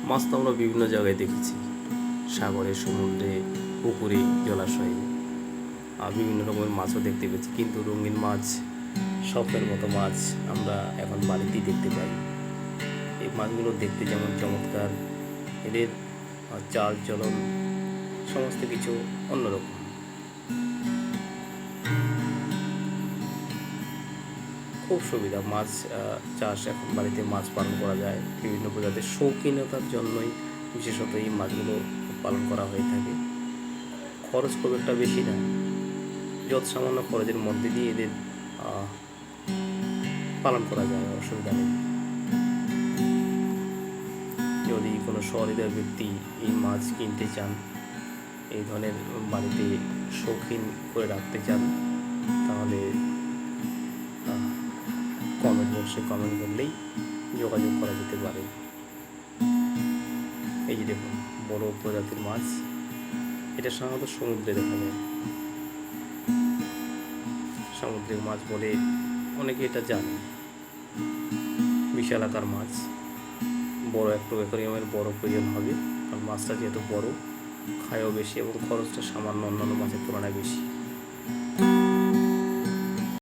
মাছ তো আমরা বিভিন্ন জায়গায় দেখেছি, সাগরে, সমুদ্রে, পুকুরে, জলাশয়ে, আর বিভিন্ন রকমের মাছও দেখতে পেয়েছি। কিন্তু রঙিন মাছ, স্বপ্নের মতো মাছ আমরা এখন বাড়িতেই দেখতে পাই। এই মাছগুলো দেখতে যেমন চমৎকার, এদের চাল চলন সমস্ত কিছু অন্যরকম। খুব সুবিধা মাছ চাষ, এখন বাড়িতে মাছ পালন করা যায় বিভিন্ন প্রজাতির শৌখিনতার জন্যই বিশেষত এই মাছগুলো পালন করা হয়ে থাকে। খরচ খুব একটা বেশি না, যত সামান্য খরচের মধ্যে দিয়ে এদের পালন করা যায়, অসুবিধা নেই। যদি কোনো সহৃদয় ব্যক্তি এই মাছ কিনতে চান, এই ধরনের বাড়িতে শৌখিন করে রাখতে চান, তাহলে কমেন্ট বক্সে কমেন্ট করলেই যোগাযোগ করা যেতে পারে। এই যে দেখুন, বড় প্রজাতির মাছ, এটা সাধারণত সমুদ্রে দেখা যায়। সামুদ্রিক মাছ বলে অনেকে এটা জানে। বিশাল আকার মাছ, বড় একটা অ্যাকোয়ারিয়ামের বড় প্রয়োজন হবে, কারণ মাছটা যেহেতু বড়, খায়ও বেশি এবং খরচটা সামান্য অন্যান্য মাছের তুলনায় বেশি।